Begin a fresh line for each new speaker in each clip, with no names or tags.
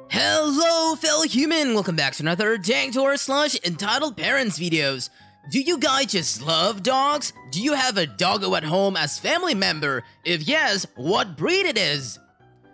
Hello fellow human, welcome back to another Dangtor / Entitled Parents videos. Do you guys just love dogs? Do you have a doggo at home as family member? If yes, what breed it is?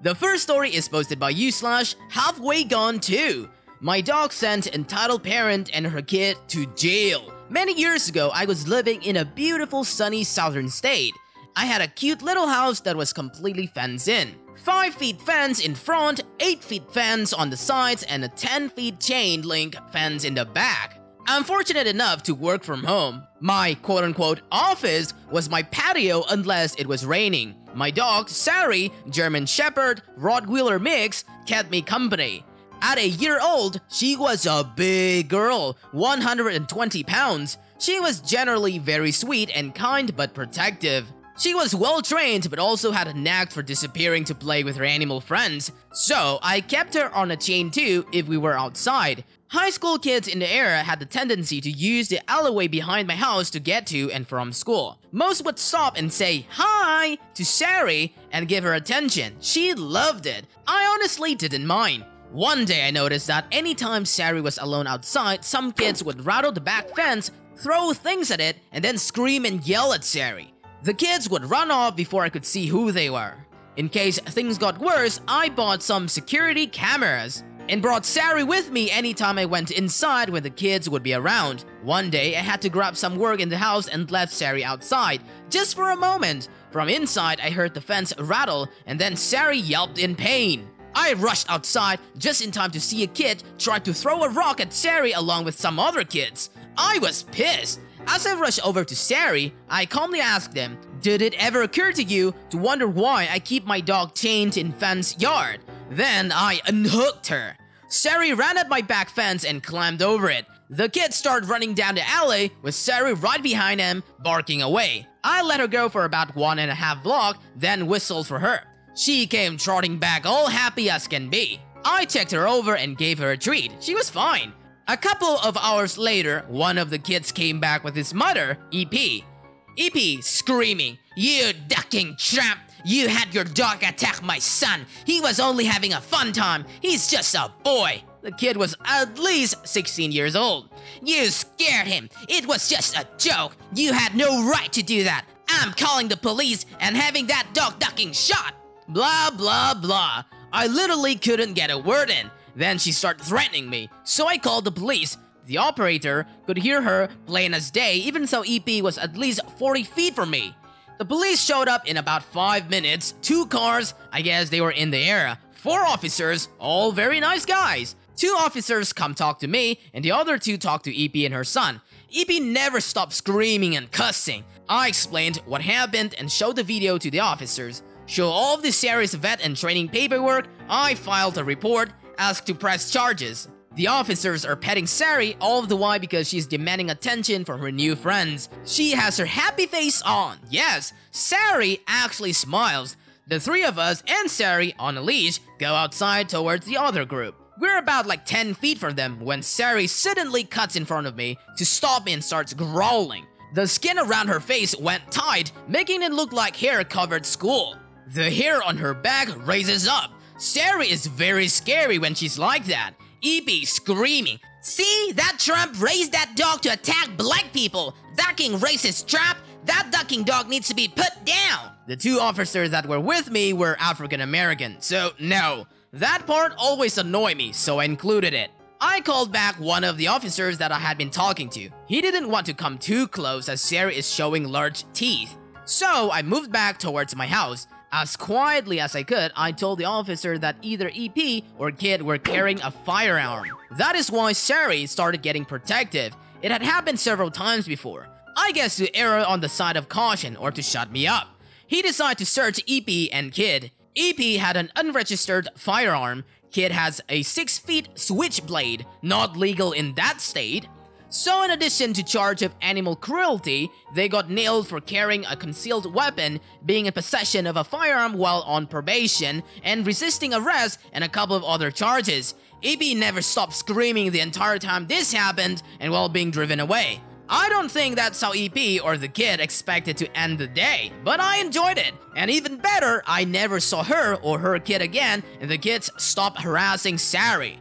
The first story is posted by you / Halfway Gone 2. My dog sent entitled parent and her kid to jail. Many years ago, I was living in a beautiful sunny southern state. I had a cute little house that was completely fenced in. 5 feet fence in front, 8 feet fence on the sides, and a 10 feet chain link fence in the back. I'm fortunate enough to work from home. My quote-unquote office was my patio unless it was raining. My dog, Sari, German Shepherd, Rottweiler mix, kept me company. At a year old, she was a big girl, 120 pounds. She was generally very sweet and kind but protective. She was well trained but also had a knack for disappearing to play with her animal friends, so I kept her on a chain too if we were outside. High school kids in the era had the tendency to use the alleyway behind my house to get to and from school. Most would stop and say hi to Sari and give her attention. She loved it. I honestly didn't mind. One day I noticed that anytime Sari was alone outside, some kids would rattle the back fence, throw things at it, and then scream and yell at Sari. The kids would run off before I could see who they were. In case things got worse, I bought some security cameras and brought Sari with me anytime I went inside when the kids would be around. One day, I had to grab some work in the house and left Sari outside, just for a moment. From inside, I heard the fence rattle and then Sari yelped in pain. I rushed outside just in time to see a kid try to throw a rock at Sari along with some other kids. I was pissed. As I rushed over to Sari, I calmly asked them, "Did it ever occur to you to wonder why I keep my dog chained in fence yard?" Then I unhooked her. Sari ran at my back fence and climbed over it. The kids started running down the alley with Sari right behind them, barking away. I let her go for about 1.5 blocks, then whistled for her. She came trotting back all happy as can be. I checked her over and gave her a treat. She was fine. A couple of hours later, one of the kids came back with his mother, EP. EP screaming, "You ducking tramp! You had your dog attack my son! He was only having a fun time! He's just a boy!" The kid was at least 16 years old. "You scared him! It was just a joke! You had no right to do that! I'm calling the police and having that dog ducking shot!" Blah blah blah. I literally couldn't get a word in. Then she started threatening me, so I called the police. The operator could hear her plain as day, even though EP was at least 40 feet from me. The police showed up in about 5 minutes, 2 cars, I guess they were in the area, 4 officers, all very nice guys. 2 officers come talk to me, and the other 2 talked to EP and her son. EP never stopped screaming and cussing. I explained what happened and showed the video to the officers. Show all of the Sari's vet and training paperwork, I filed a report, asked to press charges. The officers are petting Sari all of the while because she's demanding attention from her new friends. She has her happy face on. Yes, Sari actually smiles. The 3 of us and Sari on a leash go outside towards the other group. We're about like 10 feet from them when Sari suddenly cuts in front of me to stop me and starts growling. The skin around her face went tight, making it look like hair-covered skull. The hair on her back raises up. Sari is very scary when she's like that. EP screaming, "See, that Trump raised that dog to attack black people! Ducking racist trap! That ducking dog needs to be put down!" The 2 officers that were with me were African American, so no. That part always annoyed me, so I included it. I called back one of the officers that I had been talking to. He didn't want to come too close as Sari is showing large teeth. So I moved back towards my house. As quietly as I could, I told the officer that either EP or kid were carrying a firearm. That is why Sari started getting protective. It had happened several times before. I guess to err on the side of caution or to shut me up. He decided to search EP and kid. EP had an unregistered firearm. Kid has a 6 feet switchblade, not legal in that state. So in addition to charge of animal cruelty, they got nailed for carrying a concealed weapon, being in possession of a firearm while on probation, and resisting arrest, and a couple of other charges. EP never stopped screaming the entire time this happened and while being driven away. I don't think that's how EP or the kid expected to end the day, but I enjoyed it. And even better, I never saw her or her kid again, and the kids stopped harassing Sari.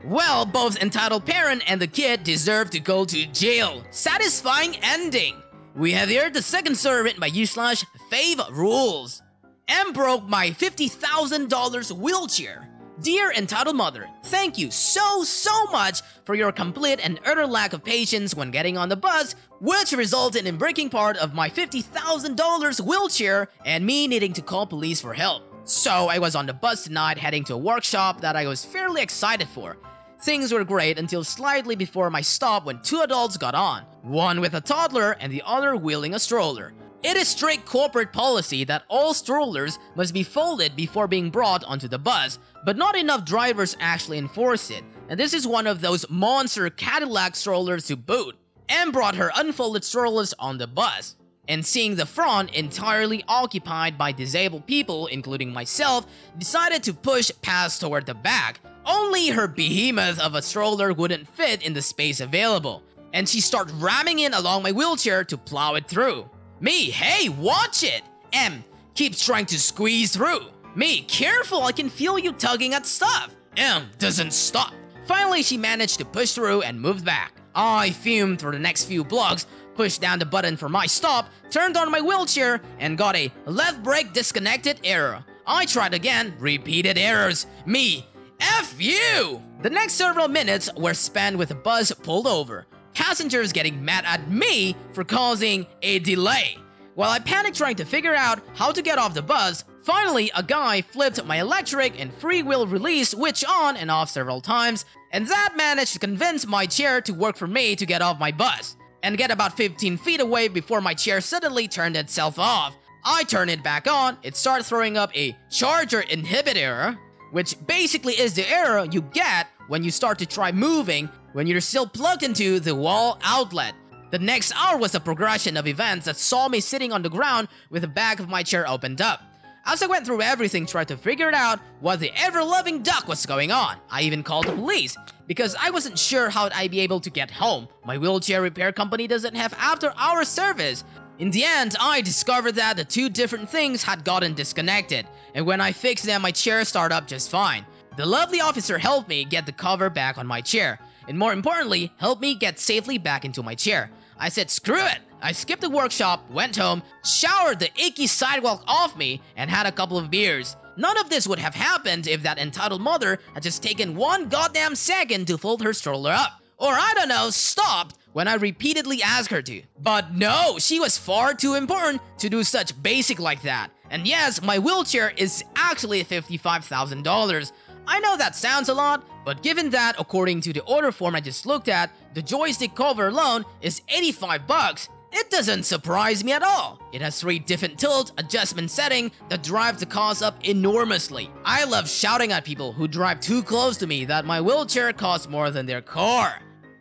Well, both entitled parent and the kid deserve to go to jail. Satisfying ending. We have here the second story written by u/Fave Rules. M broke my $50,000 wheelchair. Dear entitled mother, thank you so much for your complete and utter lack of patience when getting on the bus, which resulted in breaking part of my $50,000 wheelchair and me needing to call police for help. So I was on the bus tonight heading to a workshop that I was fairly excited for. Things were great until slightly before my stop when two adults got on, one with a toddler and the other wheeling a stroller. It is strict corporate policy that all strollers must be folded before being brought onto the bus, but not enough drivers actually enforce it, and this is one of those monster Cadillac strollers to boot. M brought her unfolded strollers on the bus, and seeing the front entirely occupied by disabled people, including myself, decided to push past toward the back. Only her behemoth of a stroller wouldn't fit in the space available, and she started ramming in along my wheelchair to plow it through. Me, hey, watch it! M keeps trying to squeeze through. Me, careful, I can feel you tugging at stuff. M doesn't stop. Finally, she managed to push through and moved back. I fumed for the next few blocks, pushed down the button for my stop, turned on my wheelchair, and got a left brake disconnected error. I tried again, repeated errors. Me, F you! The next several minutes were spent with the bus pulled over, passengers getting mad at me for causing a delay. While I panicked trying to figure out how to get off the bus, finally a guy flipped my electric and freewheel release switch on and off several times, and that managed to convince my chair to work for me to get off my bus, and get about 15 feet away before my chair suddenly turned itself off. I turned it back on, it started throwing up a charger inhibit error, which basically is the error you get when you start to try moving when you're still plugged into the wall outlet. The next hour was a progression of events that saw me sitting on the ground with the back of my chair opened up. As I went through everything trying to figure out what the ever-loving duck was going on, I even called the police because I wasn't sure how I'd be able to get home. My wheelchair repair company doesn't have after-hour service. In the end, I discovered that the two different things had gotten disconnected, and when I fixed them, my chair started up just fine. The lovely officer helped me get the cover back on my chair, and more importantly, helped me get safely back into my chair. I said screw it! I skipped the workshop, went home, showered the achy sidewalk off me, and had a couple of beers. None of this would have happened if that entitled mother had just taken one goddamn second to fold her stroller up. Or I don't know, stopped when I repeatedly asked her to. But no, she was far too important to do such basic like that. And yes, my wheelchair is actually $55,000. I know that sounds a lot, but given that, according to the order form I just looked at, the joystick cover alone is 85 bucks, it doesn't surprise me at all. It has 3 different tilt adjustment settings that drive the cost up enormously. I love shouting at people who drive too close to me that my wheelchair costs more than their car.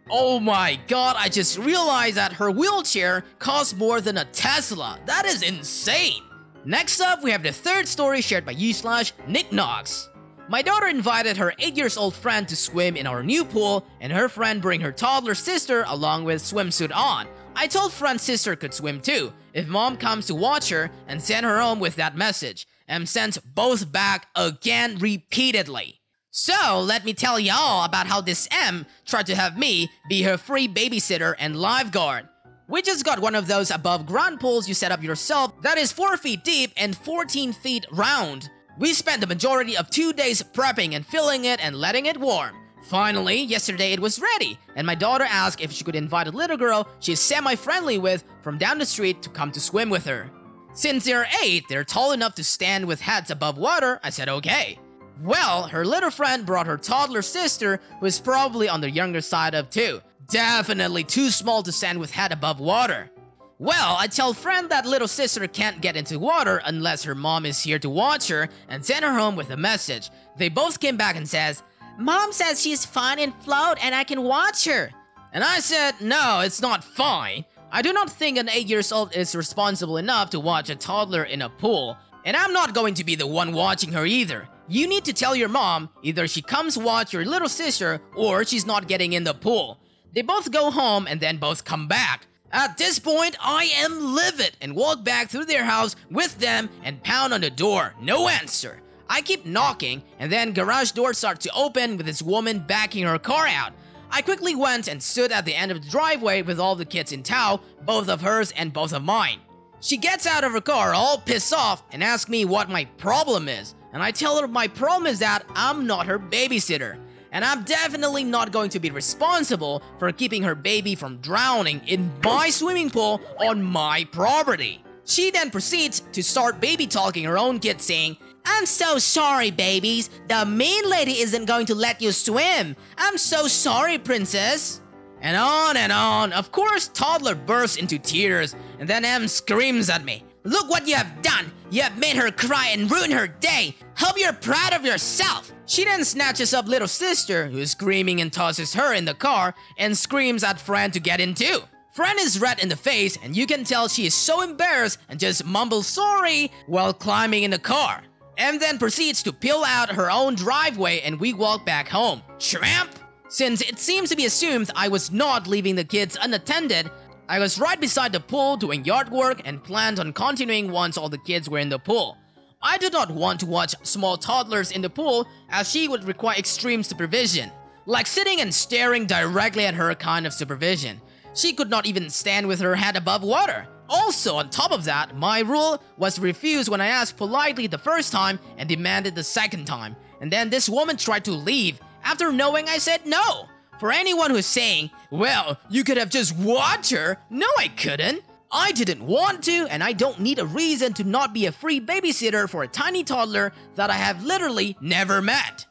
Oh my god, I just realized that her wheelchair costs more than a Tesla. That is insane. Next up, we have the third story shared by u/NickKnox. My daughter invited her 8-year-old friend to swim in our new pool, and her friend bring her toddler sister along with swimsuit on. I told friend's sister could swim too, if mom comes to watch her, and sent her home with that message, and sent both back again repeatedly. So, let me tell y'all about how this M tried to have me be her free babysitter and lifeguard. We just got one of those above ground pools you set up yourself that is 4 feet deep and 14 feet round. We spent the majority of 2 days prepping and filling it and letting it warm. Finally, yesterday it was ready, and my daughter asked if she could invite a little girl she's semi-friendly with from down the street to come to swim with her. Since they're 8, they're tall enough to stand with heads above water, I said okay. Well, her little friend brought her toddler sister, who is probably on the younger side of 2. Definitely too small to stand with head above water. Well, I tell friend that little sister can't get into water unless her mom is here to watch her, and send her home with a message. They both came back and says, "Mom says she's fine in float and I can watch her." And I said, no, it's not fine. I do not think an 8-year-old is responsible enough to watch a toddler in a pool. And I'm not going to be the one watching her either. You need to tell your mom either she comes watch your little sister or she's not getting in the pool. They both go home and then both come back. At this point, I am livid and walk back through their house with them and pound on the door. No answer. I keep knocking, and then garage door starts to open with this woman backing her car out. I quickly went and stood at the end of the driveway with all the kids in tow, both of hers and both of mine. She gets out of her car all pissed off and asks me what my problem is. And I tell her my problem is that I'm not her babysitter. And I'm definitely not going to be responsible for keeping her baby from drowning in my swimming pool on my property. She then proceeds to start baby talking her own kid, saying, "I'm so sorry, babies. The main lady isn't going to let you swim. I'm so sorry, princess." And on and on. Of course, toddler bursts into tears, and then Em screams at me, "Look what you have done! You have made her cry and ruined her day! Hope you're proud of yourself!" She then snatches up little sister, who is screaming, and tosses her in the car and screams at Fran to get in too. Fran is red in the face, and you can tell she is so embarrassed and just mumbles sorry while climbing in the car. Em then proceeds to peel out her own driveway, and we walk back home. Tramp! Since it seems to be assumed I was not leaving the kids unattended, I was right beside the pool doing yard work and planned on continuing once all the kids were in the pool. I did not want to watch small toddlers in the pool, as she would require extreme supervision, like sitting and staring directly at her kind of supervision. She could not even stand with her head above water. Also, on top of that, my rule was refused when I asked politely the first time and demanded the second time. And then this woman tried to leave after knowing I said no. For anyone who's saying, "Well, you could have just watched her," no, I couldn't. I didn't want to, and I don't need a reason to not be a free babysitter for a tiny toddler that I have literally never met.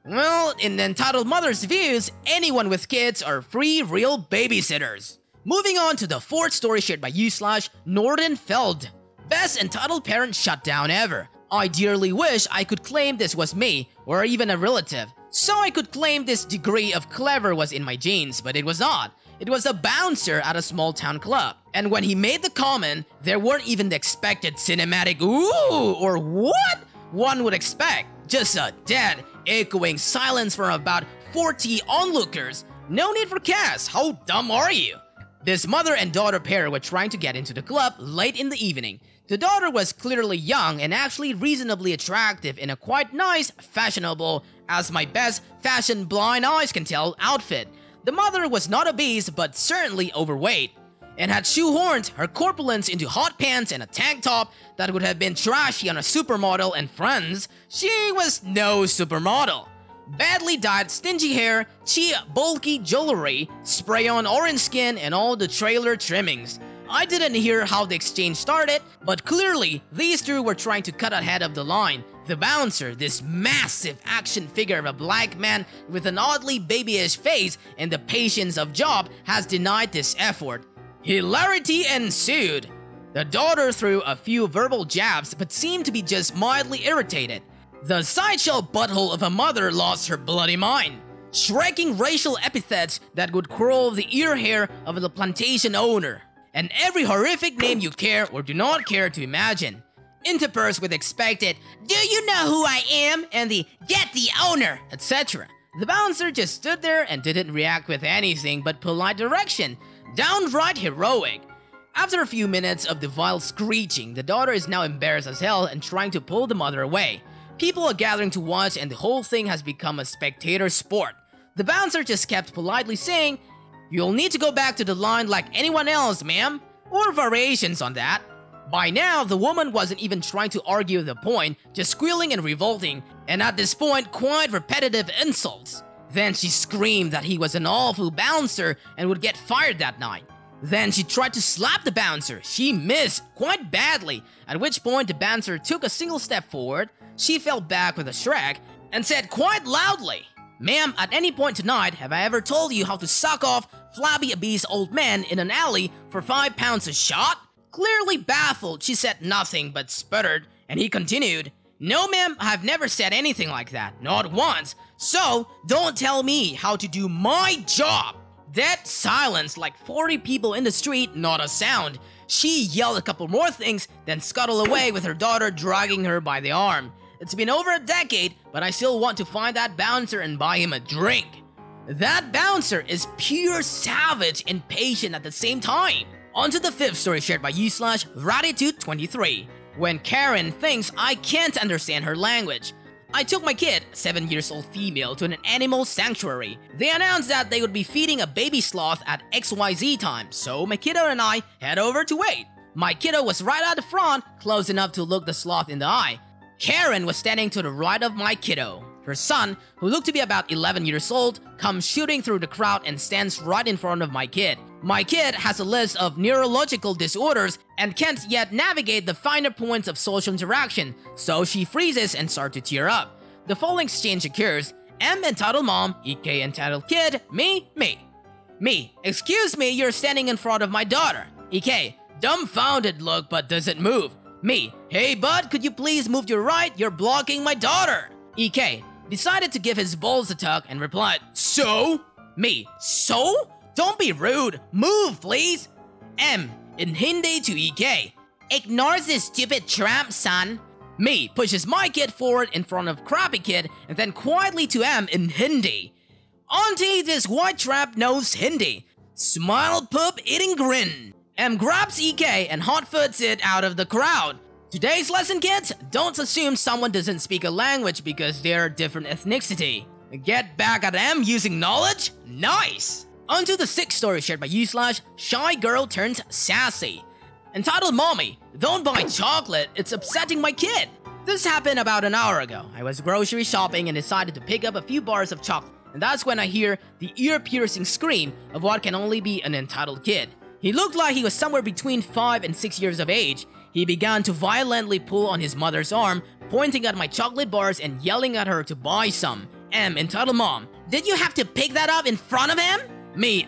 Well, in the entitled mother's views, anyone with kids are free real babysitters. Moving on to the fourth story shared by u/Nordenfeld. Best entitled parent shutdown ever. I dearly wish I could claim this was me, or even a relative, so I could claim this degree of clever was in my genes, but it was not. It was a bouncer at a small town club. And when he made the comment, there weren't even the expected cinematic "ooh" or "what" one would expect. Just a dead, echoing silence from about 40 onlookers. No need for cast, how dumb are you? This mother and daughter pair were trying to get into the club late in the evening. The daughter was clearly young and actually reasonably attractive in a quite nice, fashionable, as my best fashion blind eyes can tell, outfit. The mother was not obese, but certainly overweight, and had shoehorned her corpulence into hot pants and a tank top that would have been trashy on a supermodel and friends. She was no supermodel. Badly dyed stingy hair, cheap bulky jewelry, spray-on orange skin, and all the trailer trimmings. I didn't hear how the exchange started, but clearly these two were trying to cut ahead of the line. The bouncer, this massive action figure of a black man with an oddly babyish face and the patience of Job, has denied this effort. Hilarity ensued. The daughter threw a few verbal jabs but seemed to be just mildly irritated. The sideshow butthole of a mother lost her bloody mind, shrieking racial epithets that would curl the ear hair of the plantation owner, and every horrific name you care or do not care to imagine. Interspersed with expected, "Do you know who I am?" and the "Get the owner," etc. The bouncer just stood there and didn't react with anything but polite direction. Downright heroic. After a few minutes of the vile screeching, the daughter is now embarrassed as hell and trying to pull the mother away. People are gathering to watch, and the whole thing has become a spectator sport. The bouncer just kept politely saying, "You'll need to go back to the line like anyone else, ma'am," or variations on that. By now, the woman wasn't even trying to argue the point, just squealing and revolting, and at this point, quite repetitive insults. Then she screamed that he was an awful bouncer and would get fired that night. Then she tried to slap the bouncer. She missed quite badly, at which point the bouncer took a single step forward. She fell back with a shrug and said quite loudly, "Ma'am, at any point tonight, have I ever told you how to suck off flabby obese old men in an alley for 5 pounds a shot?" Clearly baffled, she said nothing but sputtered, and he continued, "No ma'am, I have never said anything like that, not once, so don't tell me how to do my job." Dead silence, like 40 people in the street, not a sound. She yelled a couple more things, then scuttled away with her daughter dragging her by the arm. It's been over a decade, but I still want to find that bouncer and buy him a drink. That bouncer is pure savage and patient at the same time. On to the 5th story shared by u/Ratitude23. When Karen thinks I can't understand her language. I took my kid, a 7-year-old female, to an animal sanctuary. They announced that they would be feeding a baby sloth at XYZ time, so my kiddo and I head over to wait. My kiddo was right at the front, close enough to look the sloth in the eye. Karen was standing to the right of my kiddo. Her son, who looked to be about 11 years old, comes shooting through the crowd and stands right in front of my kid. My kid has a list of neurological disorders and can't yet navigate the finer points of social interaction, so she freezes and starts to tear up. The following exchange occurs: M entitled mom, EK entitled kid, me. Me, excuse me, you're standing in front of my daughter. EK, dumbfounded look but doesn't move. Me, hey bud, could you please move to your right? You're blocking my daughter. EK decided to give his balls a tug and replied, so? Me, so? Don't be rude, move please. M, in Hindi to EK, ignore this stupid tramp, son. Me pushes my kid forward in front of crappy kid and then quietly to M in Hindi. Auntie, this white tramp knows Hindi. Smile, poop, eating grin. M grabs EK and hotfoots it out of the crowd. Today's lesson, kids, don't assume someone doesn't speak a language because they're a different ethnicity. Get back at M using knowledge? Nice! On to the 6th story shared by u/Shy Girl Turns Sassy. Entitled Mommy, don't buy chocolate, it's upsetting my kid. This happened about an hour ago. I was grocery shopping and decided to pick up a few bars of chocolate. And that's when I hear the ear-piercing scream of what can only be an entitled kid. He looked like he was somewhere between 5 and 6 years of age. He began to violently pull on his mother's arm, pointing at my chocolate bars and yelling at her to buy some. M entitled mom, did you have to pick that up in front of him? Me,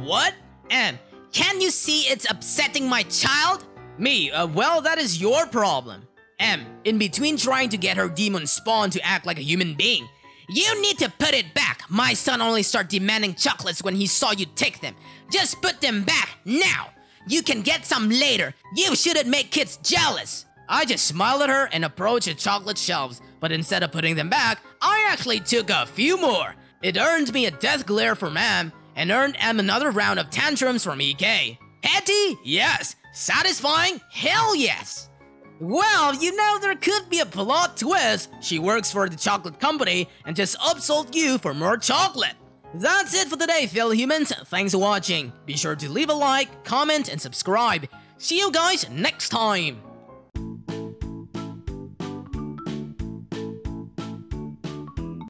what? M, can you see it's upsetting my child? Me, well, that is your problem. M, in between trying to get her demon spawn to act like a human being. You need to put it back. My son only started demanding chocolates when he saw you take them. Just put them back, now. You can get some later. You shouldn't make kids jealous. I just smiled at her and approached the chocolate shelves, but instead of putting them back, I actually took a few more. It earned me a death glare from M, and earned M another round of tantrums from EK. Petty? Yes. Satisfying? Hell yes. Well, you know, there could be a plot twist. She works for the chocolate company and just upsold you for more chocolate. That's it for today, fellow humans. Thanks for watching. Be sure to leave a like, comment, and subscribe. See you guys next time.